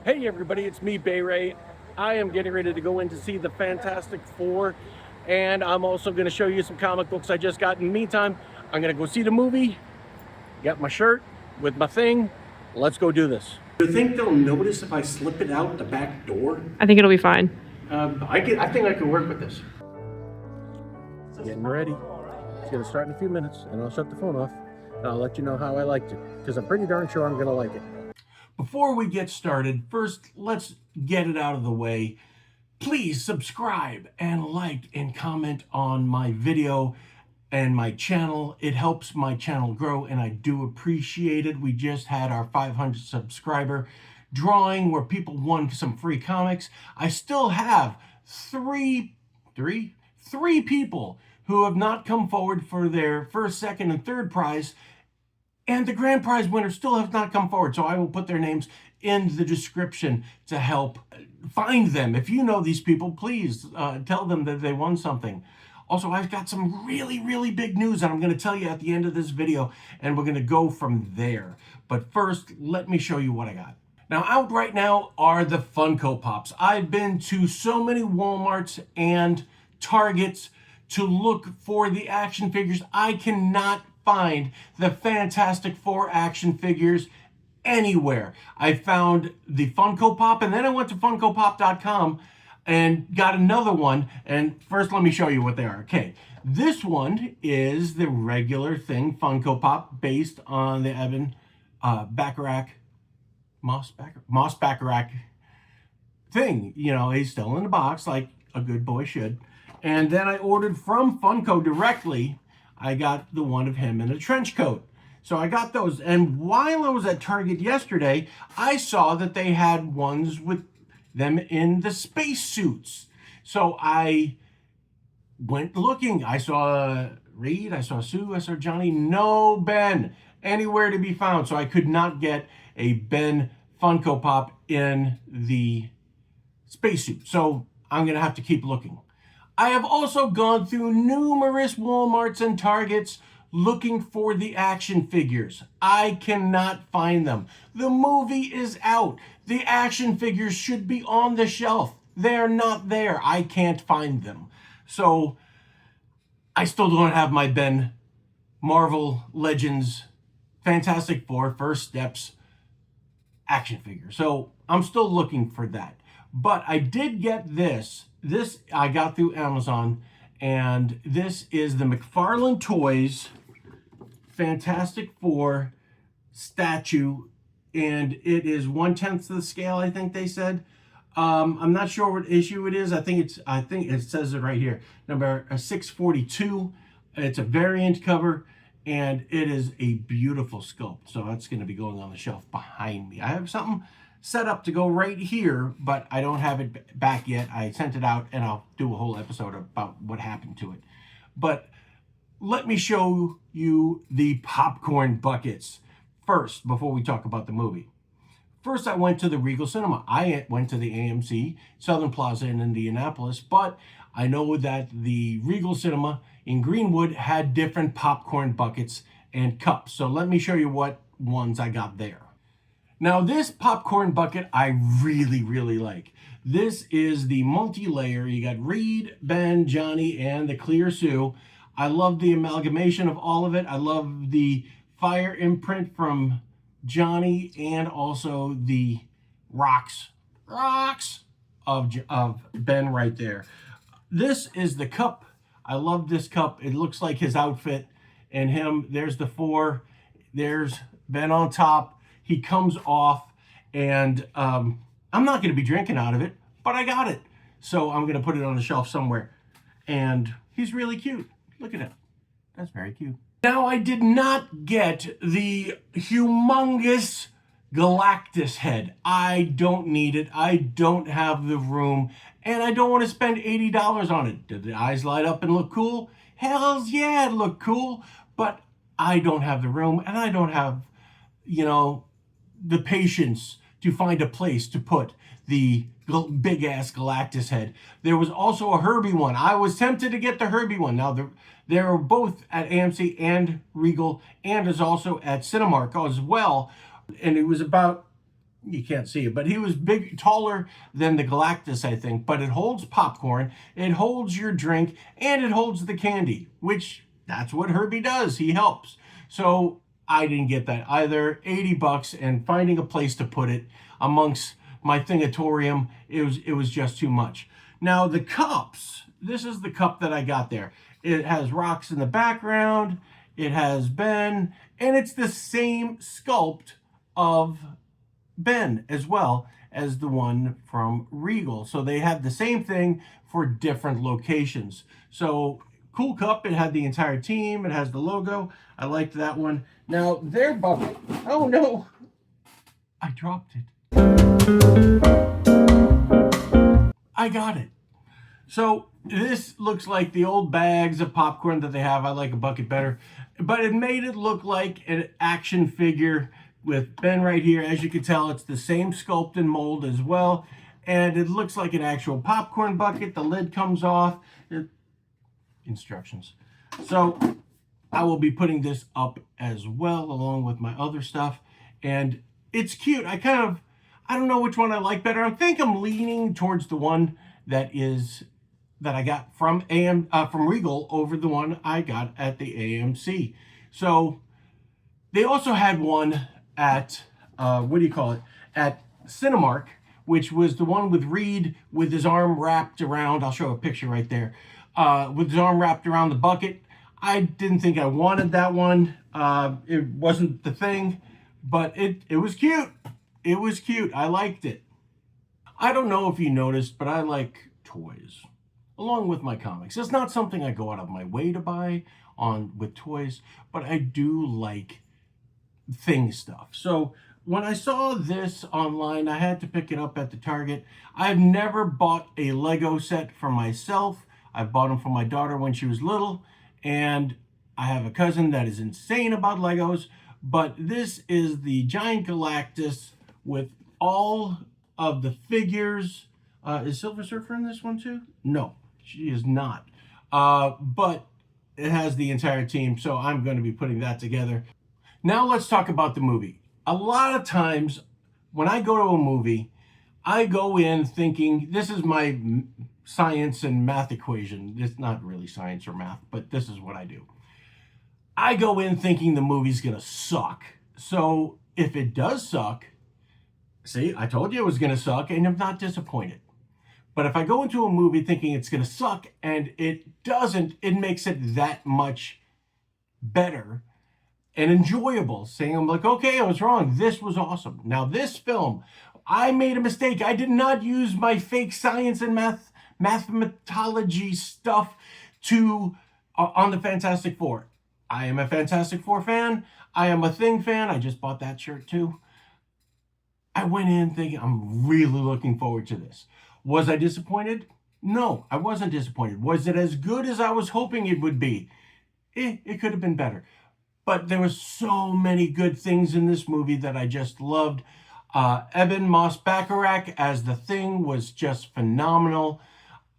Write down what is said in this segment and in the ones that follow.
Hey everybody, it's me, Bay Ray. I am getting ready to go in to see the Fantastic Four, and I'm also going to show you some comic books I just got. In the meantime, I'm going to go see the movie, get my shirt with my thing. Let's go do this. Do you think they'll notice if I slip it out the back door? I think it'll be fine. I think I can work with this. Getting ready. It's going to start in a few minutes, and I'll shut the phone off, and I'll let you know how I liked it, because I'm pretty darn sure I'm going to like it. Before we get started, first, let's get it out of the way. Please subscribe and like and comment on my video and my channel. It helps my channel grow, and I do appreciate it. We just had our 500 subscriber drawing where people won some free comics. I still have three people who have not come forward for their first, second, and third prize. And the grand prize winners still have not come forward, so I will put their names in the description to help find them. If you know these people, please tell them that they won something. Also, I've got some really, really big news that I'm going to tell you at the end of this video, and we're going to go from there. But first, let me show you what I got. Now, out right now are the Funko Pops. I've been to so many Walmarts and Targets to look for the action figures. I cannot find the Fantastic Four action figures anywhere. I found the Funko Pop, and then I went to FunkoPop.com and got another one. And first, let me show you what they are. Okay, this one is the regular thing, Funko Pop, based on the Evan Moss Bacharach thing. You know, he's still in the box like a good boy should. And then I ordered from Funko directly. I got the one of him in a trench coat. So I got those. And while I was at Target yesterday, I saw that they had ones with them in the space suits. So I went looking. I saw Reed, I saw Sue, I saw Johnny. No Ben anywhere to be found. So I could not get a Ben Funko Pop in the spacesuit. So I'm going to have to keep looking. I have also gone through numerous Walmarts and Targets looking for the action figures. I cannot find them. The movie is out. The action figures should be on the shelf. They're not there. I can't find them. So I still don't have my Ben Marvel Legends Fantastic Four First Steps action figure. So I'm still looking for that. But I did get this. This I got through Amazon, and this is the McFarlane Toys Fantastic Four statue, and it is 1/10 of the scale, I think they said. I'm not sure what issue it is. I think it says it right here, number 642. It's a variant cover, and it is a beautiful sculpt. So that's going to be going on the shelf behind me. I have something set up to go right here, but I don't have it back yet. I sent it out, and I'll do a whole episode about what happened to it. But let me show you the popcorn buckets first before we talk about the movie. First, I went to the Regal Cinema. I went to the AMC Southern Plaza in Indianapolis, but I know that the Regal Cinema in Greenwood had different popcorn buckets and cups. So let me show you what ones I got there. Now, this popcorn bucket I really, really like. This is the multi-layer. You got Reed, Ben, Johnny, and the Clear Sue. I love the amalgamation of all of it. I love the fire imprint from Johnny, and also the rocks of Ben right there. This is the cup. I love this cup. It looks like his outfit and him. There's the four. There's Ben on top. He comes off, and I'm not going to be drinking out of it, but I got it. So I'm going to put it on the shelf somewhere. And he's really cute. Look at it. That's very cute. Now, I did not get the humongous Galactus head. I don't need it. I don't have the room, and I don't want to spend $80 on it. Did the eyes light up and look cool? Hells yeah, it looked cool. But I don't have the room, and I don't have, you know, the patience to find a place to put the big ass Galactus head. There was also a Herbie one. I was tempted to get the Herbie one. Now they're both at AMC and Regal, and is also at Cinemark as well. And it was about You can't see it, but he was big, taller than the Galactus, I think. But it holds popcorn, it holds your drink, and it holds the candy, which that's what Herbie does. He helps. So I didn't get that either. 80 bucks and finding a place to put it amongst my Thingatorium, it was just too much. Now the cups, this is the cup that I got there. It has rocks in the background, it has Ben, and it's the same sculpt of Ben as well as the one from Regal. So they had the same thing for different locations. So cool cup. It had the entire team. It has the logo. I liked that one. Now their bucket. Oh no, I dropped it. I got it. So this looks like the old bags of popcorn that they have. I like a bucket better, but it made it look like an action figure with Ben right here. As you can tell, it's the same sculpt and mold as well. And it looks like an actual popcorn bucket. The lid comes off. Instructions. So I will be putting this up as well along with my other stuff. And it's cute. I don't know which one I like better. I think I'm leaning towards the one that I got from from Regal over the one I got at the AMC. So they also had one at at Cinemark, which was the one with Reed with his arm wrapped around. I'll show a picture right there. With his arm wrapped around the bucket. I didn't think I wanted that one. It wasn't the thing, but it was cute. It was cute. I liked it. I don't know if you noticed, but I like toys along with my comics. It's not something I go out of my way to buy with toys, but I do like thing stuff. So when I saw this online, I had to pick it up at the Target. I've never bought a Lego set for myself. I've bought them for my daughter when she was little, and I have a cousin that is insane about Legos, but this is the Giant Galactus with all of the figures. Is Silver Surfer in this one too? No, she is not. But it has the entire team, so I'm going to be putting that together. Now let's talk about the movie. A lot of times when I go to a movie, I go in thinking this is my science and math equation. It's not really science or math, but this is what I do. I go in thinking the movie's going to suck. So if it does suck, see, I told you it was going to suck, and I'm not disappointed. But if I go into a movie thinking it's going to suck and it doesn't, it makes it that much better and enjoyable. Saying, I'm like, okay, I was wrong. This was awesome. Now, this film, I made a mistake. I did not use my fake science and mathematology stuff on the Fantastic Four. I am a Fantastic Four fan. I am a Thing fan. I just bought that shirt too. I went in thinking I'm really looking forward to this. Was I disappointed? No, I wasn't disappointed. Was it as good as I was hoping it would be? It could have been better. But there were so many good things in this movie that I just loved. Ebon Moss-Bachrach as the Thing was just phenomenal.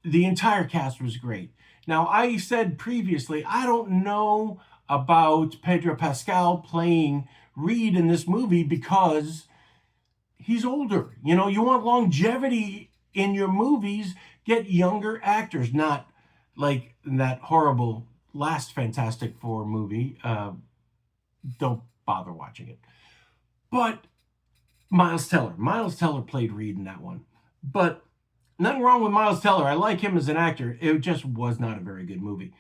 The entire cast was great. Now, I said previously, I don't know about Pedro Pascal playing Reed in this movie because he's older. You know, you want longevity in your movies, get younger actors, not like that horrible last Fantastic Four movie. Don't bother watching it. But Miles Teller played Reed in that one. But nothing wrong with Miles Teller. I like him as an actor. It just was not a very good movie.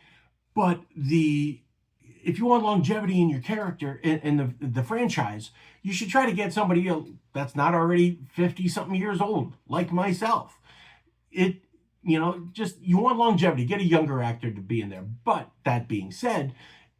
But if you want longevity in your character in the franchise, you should try to get somebody that's not already 50-something years old, like myself. You want longevity. Get a younger actor to be in there. But that being said,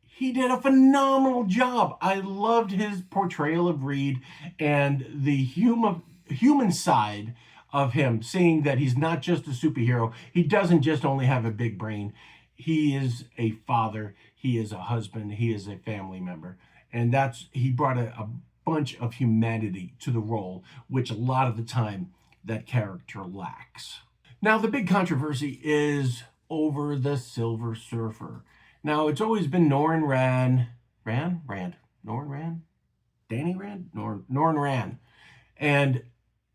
he did a phenomenal job. I loved his portrayal of Reed and the human side of him, seeing that he's not just a superhero. He doesn't just only have a big brain. He is a father. He is a husband. He is a family member. And he brought a bunch of humanity to the role, which a lot of the time that character lacks. Now, the big controversy is over the Silver Surfer. Now, it's always been Norrin Rand. And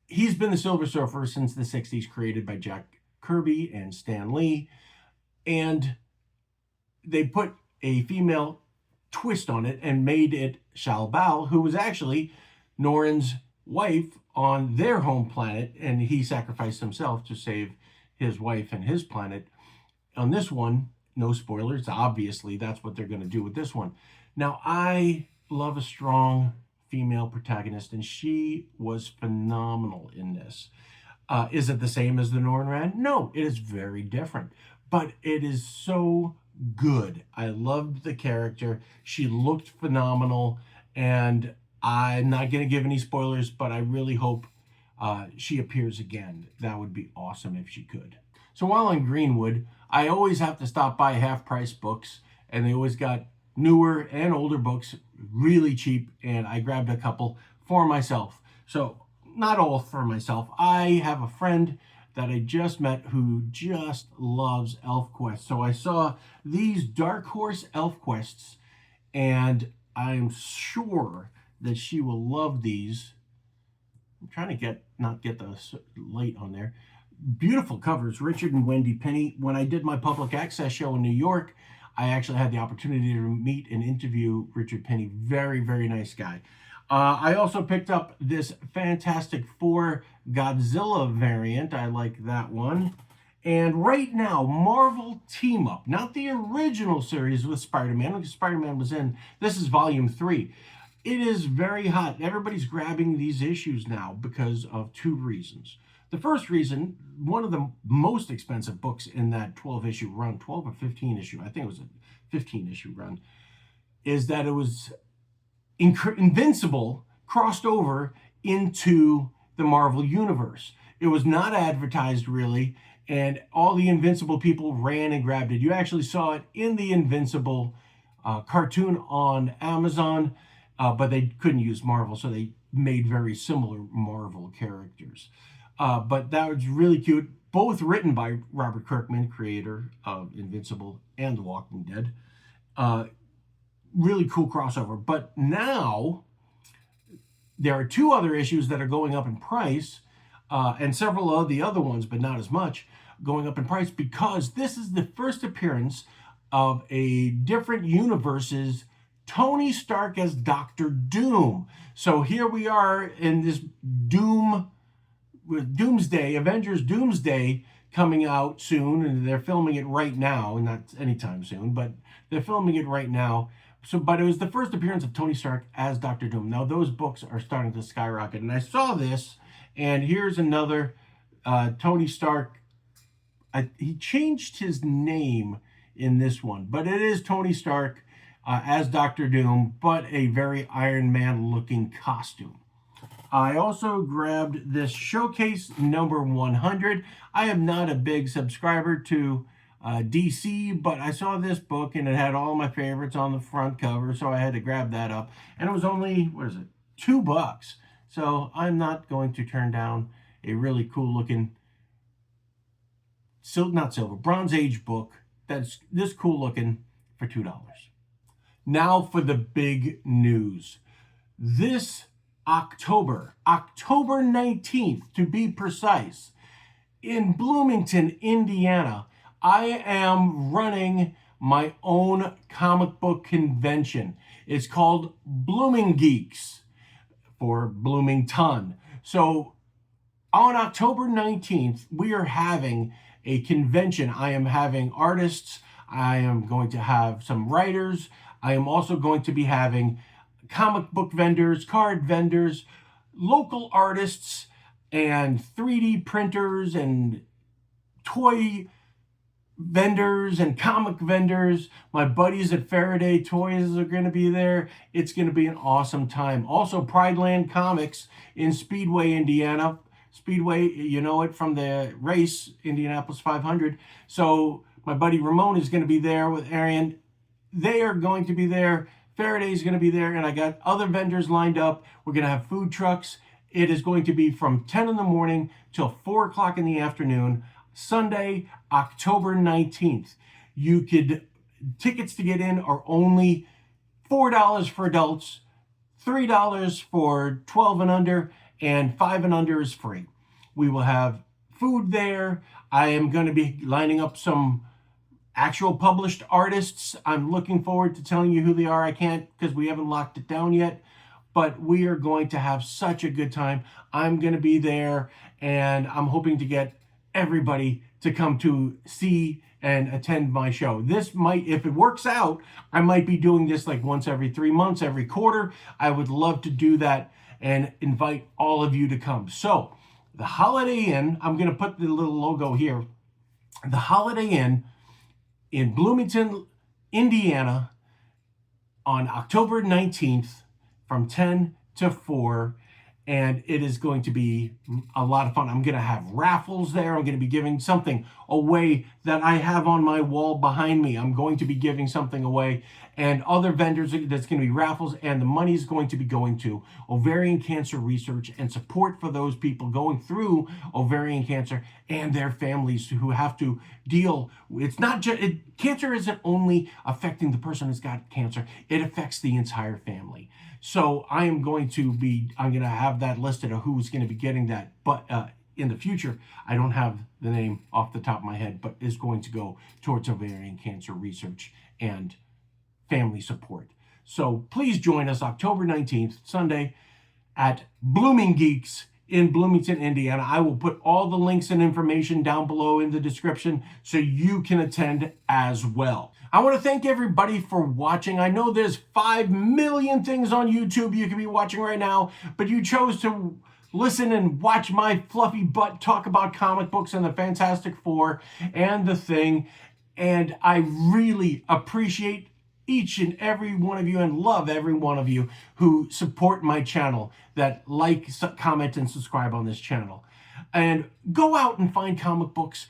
he's been the Silver Surfer since the 60s, created by Jack Kirby and Stan Lee. And they put a female twist on it and made it Shao-Bao, who was actually Norrin's wife on their home planet, and he sacrificed himself to save his wife and his planet. On this one, no spoilers, obviously that's what they're going to do with this one. Now, I love a strong female protagonist, and she was phenomenal in this. Is it the same as the Norrin Radd? No, it is very different, but it is so good. I loved the character. She looked phenomenal, and I'm not going to give any spoilers, but I really hope she appears again. That would be awesome if she could. So while in Greenwood, I always have to stop by Half Price Books, and they always got newer and older books really cheap, and I grabbed a couple for myself. So not all for myself. I have a friend that I just met who just loves ElfQuest. So I saw these Dark Horse ElfQuests, and I'm sure that she will love these. I'm trying to not get the light on there. Beautiful covers, Richard and Wendy Penny. When I did my public access show in New York, I actually had the opportunity to meet and interview Richard Penny. Very, very nice guy. I also picked up this Fantastic Four Godzilla variant. I like that one. And right now, Marvel Team Up, not the original series with Spider-Man, because Spider-Man was in, this is volume 3. It is very hot. Everybody's grabbing these issues now because of 2 reasons. The first reason, one of the most expensive books in that 12-issue run, 12 or 15 issue, I think it was a 15-issue run, is that it was Invincible crossed over into the Marvel Universe. It was not advertised really, and all the Invincible people ran and grabbed it. You actually saw it in the Invincible cartoon on Amazon, but they couldn't use Marvel, so they made very similar Marvel characters. But that was really cute. Both written by Robert Kirkman, creator of Invincible and The Walking Dead. Really cool crossover. But now there are 2 other issues that are going up in price, and several of the other ones, but not as much, going up in price because this is the first appearance of a different universe's Tony Stark as Doctor Doom. So here we are in this Doomsday, Avengers Doomsday coming out soon, and they're filming it right now, and not anytime soon, but they're filming it right now. So, but it was the first appearance of Tony Stark as Doctor Doom. Now those books are starting to skyrocket, and I saw this, and here's another Tony Stark. He changed his name in this one, but it is Tony Stark as Doctor Doom, but a very Iron Man looking costume. I also grabbed this Showcase number 100. I am not a big subscriber to DC, but I saw this book and it had all my favorites on the front cover, so I had to grab that up. And it was only, what is it, $2. So I'm not going to turn down a really cool looking, Bronze Age book that's this cool looking for $2. Now for the big news. This October 19th to be precise, in Bloomington, Indiana, I am running my own comic book convention. It's called Blooming Geeks for Bloomington. So on October 19th, we are having a convention. I am having artists. I am going to have some writers. I am also going to be having comic book vendors, card vendors, local artists, and 3D printers and toy vendors and comic vendors. My buddies at Faraday Toys are going to be there. It's going to be an awesome time. Also, Pride Land Comics in Speedway, Indiana. Speedway, you know it from the race, Indianapolis 500. So my buddy Ramon is going to be there with Arian. They are going to be there. Faraday is going to be there, and I got other vendors lined up. We're going to have food trucks. It is going to be from 10 in the morning till 4 o'clock in the afternoon, Sunday, October 19th. Tickets to get in are only $4 for adults, $3 for 12 and under, and 5 and under is free. We will have food there. I am going to be lining up some actual published artists. I'm looking forward to telling you who they are. I can't because we haven't locked it down yet, but we are going to have such a good time. I'm going to be there, and I'm hoping to get everybody to come to see and attend my show. This might, if it works out, I might be doing this like once every 3 months, every quarter. I would love to do that and invite all of you to come. So the Holiday Inn, I'm going to put the little logo here. The Holiday Inn in Bloomington, Indiana, on October 19th from 10 to 4. And it is going to be a lot of fun. I'm going to have raffles there. I'm going to be giving something away that I have on my wall behind me. I'm going to be giving something away, and other vendors. That's going to be raffles, and the money is going to be going to ovarian cancer research and support for those people going through ovarian cancer and their families who have to deal. It's not just cancer isn't only affecting the person who's got cancer. It affects the entire family. So I'm going to have that listed of who's going to be getting that. But in the future, I don't have the name off the top of my head, but is going to go towards ovarian cancer research and family support. So please join us October 19th, Sunday, at Blooming Geeks in Bloomington, Indiana. I will put all the links and information down below in the description so you can attend as well. I want to thank everybody for watching. I know there's 5 million things on YouTube you could be watching right now, but you chose to listen and watch my fluffy butt talk about comic books and the Fantastic Four and The Thing. And I really appreciate each and every one of you and love every one of you who support my channel, that like, comment, and subscribe on this channel. And go out and find comic books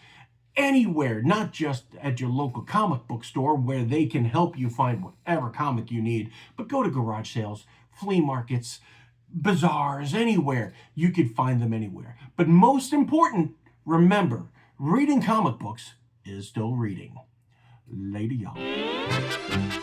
anywhere, not just at your local comic book store where they can help you find whatever comic you need, but go to garage sales, flea markets, bazaars, anywhere. You could find them anywhere. But most important, remember, reading comic books is still reading. Later, y'all.